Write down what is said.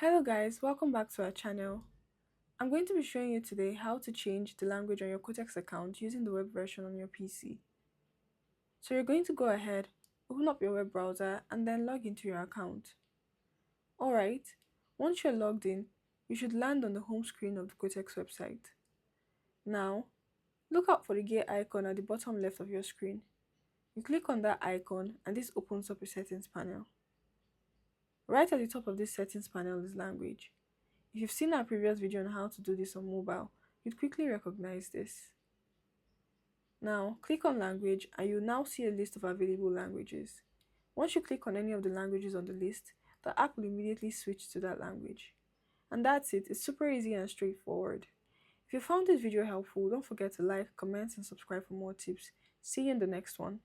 Hello guys, welcome back to our channel. I'm going to be showing you today how to change the language on your Quotex account using the web version on your PC. So you're going to go ahead, open up your web browser and then log into your account. Alright, once you're logged in, you should land on the home screen of the Quotex website. Now, look out for the gear icon at the bottom left of your screen. You click on that icon and this opens up a settings panel. Right at the top of this settings panel is language. If you've seen our previous video on how to do this on mobile, you'd quickly recognize this. Now, click on language and you'll now see a list of available languages. Once you click on any of the languages on the list, the app will immediately switch to that language. And that's it, it's super easy and straightforward. If you found this video helpful, don't forget to like, comment and subscribe for more tips. See you in the next one.